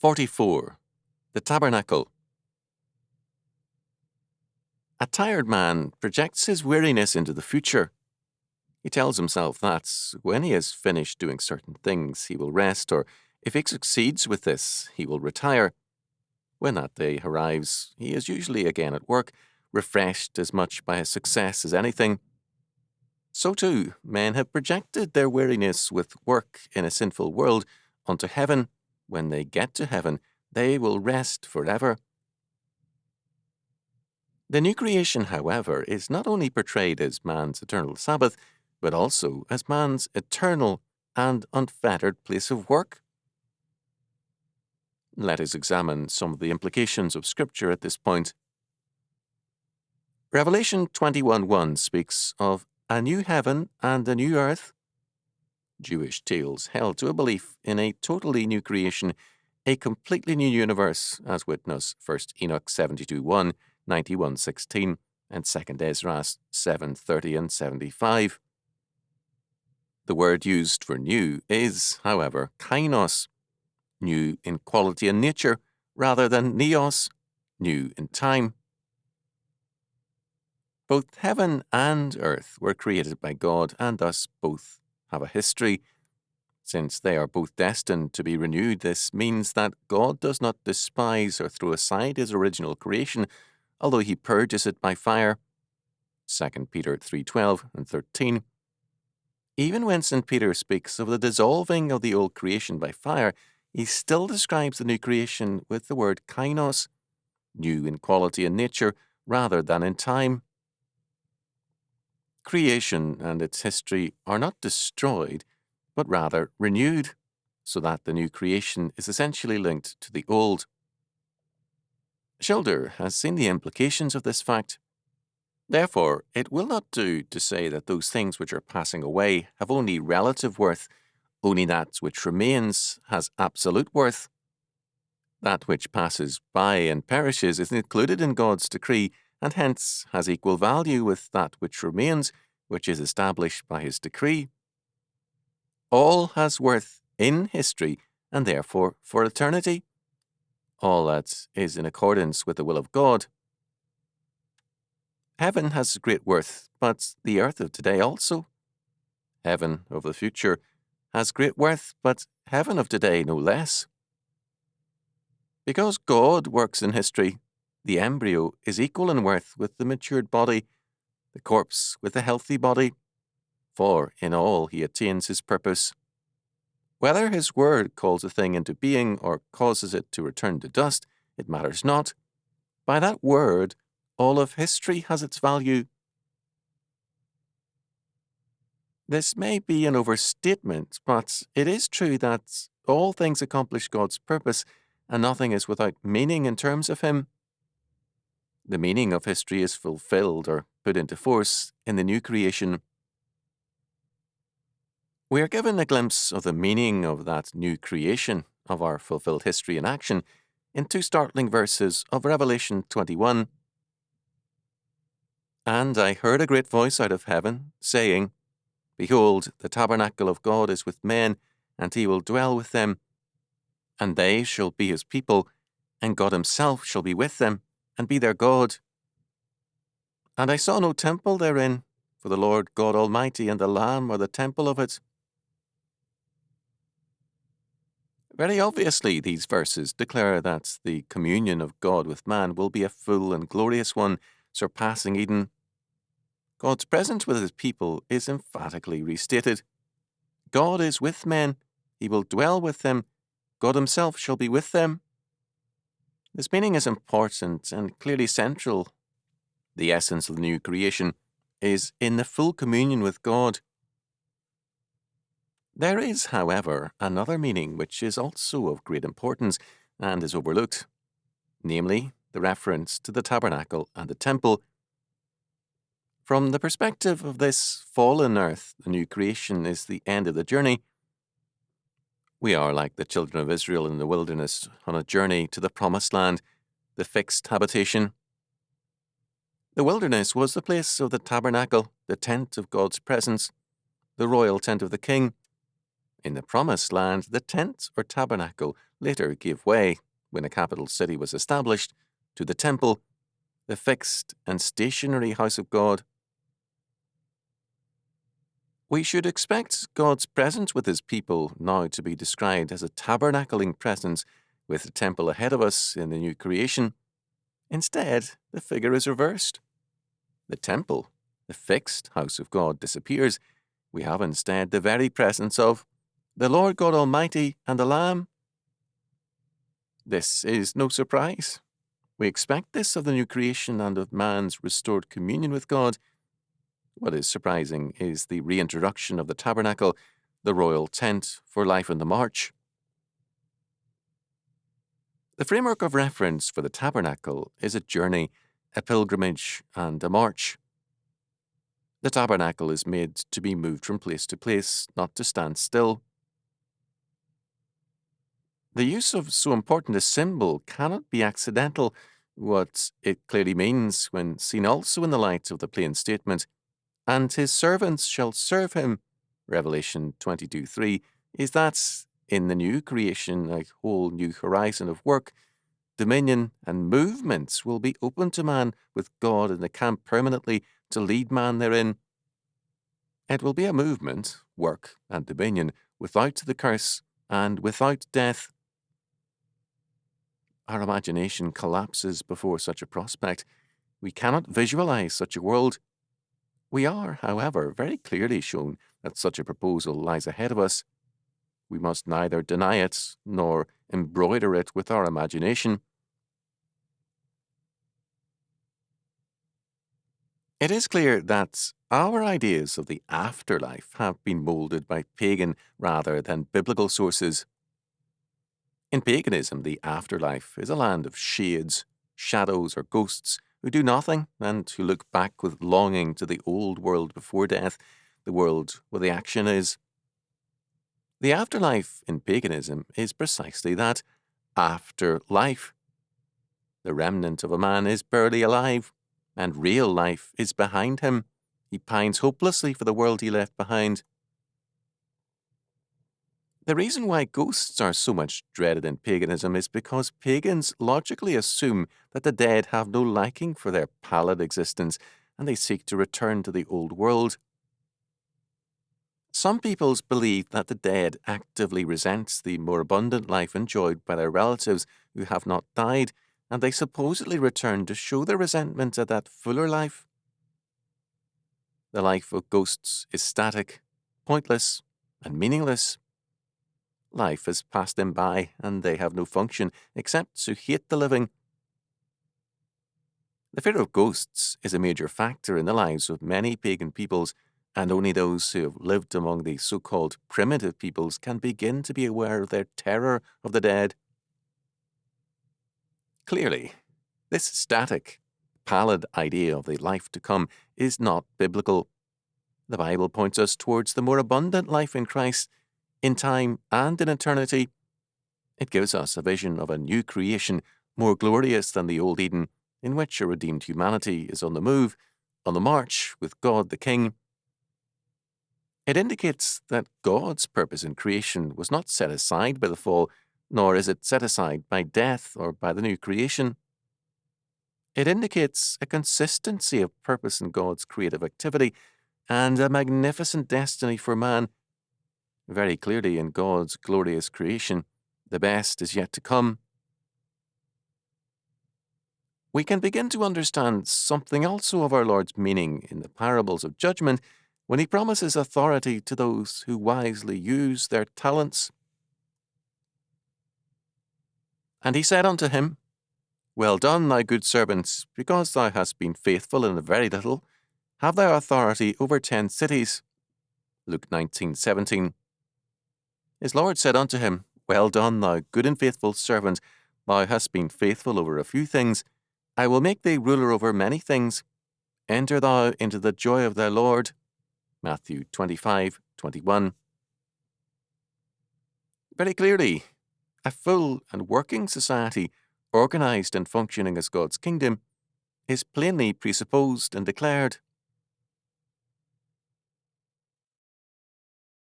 44. The Tabernacle. A tired man projects his weariness into the future. He tells himself that when he has finished doing certain things, he will rest, or if he succeeds with this, he will retire. When that day arrives, he is usually again at work, refreshed as much by his success as anything. So too, men have projected their weariness with work in a sinful world onto heaven. When they get to heaven, they will rest forever. The new creation, however, is not only portrayed as man's eternal Sabbath, but also as man's eternal and unfettered place of work. Let us examine some of the implications of Scripture at this point. Revelation 21:1 speaks of a new heaven and a new earth. Jewish tales held to a belief in a totally new creation, a completely new universe, as witness 1 Enoch 72:1, 91:16, and 2 Ezra 7:30 and 75. The word used for new is, however, kainos, new in quality and nature, rather than neos, new in time. Both heaven and earth were created by God, and thus both have a history. Since they are both destined to be renewed, this means that God does not despise or throw aside his original creation, although he purges it by fire. 2 Peter 3:12 and 13. Even when St. Peter speaks of the dissolving of the old creation by fire, he still describes the new creation with the word kainos, new in quality and nature rather than in time. Creation and its history are not destroyed, but rather renewed, so that the new creation is essentially linked to the old. Schilder has seen the implications of this fact. Therefore, it will not do to say that those things which are passing away have only relative worth, only that which remains has absolute worth. That which passes by and perishes is included in God's decree, and hence has equal value with that which remains, which is established by his decree. All has worth in history, and therefore for eternity. All that is in accordance with the will of God. Heaven has great worth, but the earth of today also. Heaven of the future has great worth, but heaven of today no less. Because God works in history, the embryo is equal in worth with the matured body, the corpse with the healthy body, for in all he attains his purpose. Whether his word calls a thing into being or causes it to return to dust, it matters not. By that word, all of history has its value. This may be an overstatement, but it is true that all things accomplish God's purpose, and nothing is without meaning in terms of him. The meaning of history is fulfilled or put into force in the new creation. We are given a glimpse of the meaning of that new creation, of our fulfilled history in action, in two startling verses of Revelation 21. And I heard a great voice out of heaven, saying, Behold, the tabernacle of God is with men, and he will dwell with them. And they shall be his people, and God himself shall be with them, and be their God. And I saw no temple therein, for the Lord God Almighty and the Lamb are the temple of it. Very obviously, these verses declare that the communion of God with man will be a full and glorious one, surpassing Eden. God's presence with his people is emphatically restated. God is with men, he will dwell with them, God himself shall be with them. This meaning is important and clearly central. The essence of the new creation is in the full communion with God. There is, however, another meaning which is also of great importance and is overlooked, namely the reference to the tabernacle and the temple. From the perspective of this fallen earth, the new creation is the end of the journey. We are like the children of Israel in the wilderness on a journey to the promised land, the fixed habitation. The wilderness was the place of the tabernacle, the tent of God's presence, the royal tent of the king. In the Promised Land, the tent or tabernacle later gave way, when a capital city was established, to the temple, the fixed and stationary house of God. We should expect God's presence with His people now to be described as a tabernacling presence with the temple ahead of us in the new creation. Instead, the figure is reversed. The temple, the fixed house of God, disappears. We have instead the very presence of the Lord God Almighty and the Lamb. This is no surprise. We expect this of the new creation and of man's restored communion with God. What is surprising is the reintroduction of the tabernacle, the royal tent for life on the march. The framework of reference for the tabernacle is a journey, a pilgrimage, and a march. The tabernacle is made to be moved from place to place, not to stand still. The use of so important a symbol cannot be accidental. What it clearly means, when seen also in the light of the plain statement, "And his servants shall serve him," Revelation 22:3, is that in the new creation a whole new horizon of work, dominion, and movement will be open to man, with God in the camp permanently to lead man therein. It will be a movement, work, and dominion without the curse and without death. Our imagination collapses before such a prospect. We cannot visualize such a world. We are, however, very clearly shown that such a proposal lies ahead of us. We must neither deny it nor embroider it with our imagination. It is clear that our ideas of the afterlife have been moulded by pagan rather than biblical sources. In paganism, the afterlife is a land of shades, shadows, or ghosts who do nothing and who look back with longing to the old world before death, the world where the action is. The afterlife in paganism is precisely that, afterlife. The remnant of a man is barely alive, and real life is behind him. He pines hopelessly for the world he left behind. The reason why ghosts are so much dreaded in paganism is because pagans logically assume that the dead have no liking for their pallid existence, and they seek to return to the old world. Some peoples believe that the dead actively resents the more abundant life enjoyed by their relatives who have not died, and they supposedly return to show their resentment at that fuller life. The life of ghosts is static, pointless, and meaningless. Life has passed them by, and they have no function except to hate the living. The fear of ghosts is a major factor in the lives of many pagan peoples, and only those who have lived among the so-called primitive peoples can begin to be aware of their terror of the dead. Clearly, this static, pallid idea of the life to come is not biblical. The Bible points us towards the more abundant life in Christ, in time and in eternity. It gives us a vision of a new creation more glorious than the old Eden, in which a redeemed humanity is on the move, on the march with God the King. It indicates that God's purpose in creation was not set aside by the fall, nor is it set aside by death or by the new creation. It indicates a consistency of purpose in God's creative activity and a magnificent destiny for man. Very clearly in God's glorious creation, the best is yet to come. We can begin to understand something also of our Lord's meaning in the parables of judgment when He promises authority to those who wisely use their talents. And He said unto him, Well done, thy good servant, because thou hast been faithful in a very little, have thou authority over 10 cities. Luke 19:17. His Lord said unto him, Well done, thou good and faithful servant, thou hast been faithful over a few things. I will make thee ruler over many things. Enter thou into the joy of thy Lord. Matthew 25:21. Very clearly, a full and working society, organized and functioning as God's kingdom, is plainly presupposed and declared.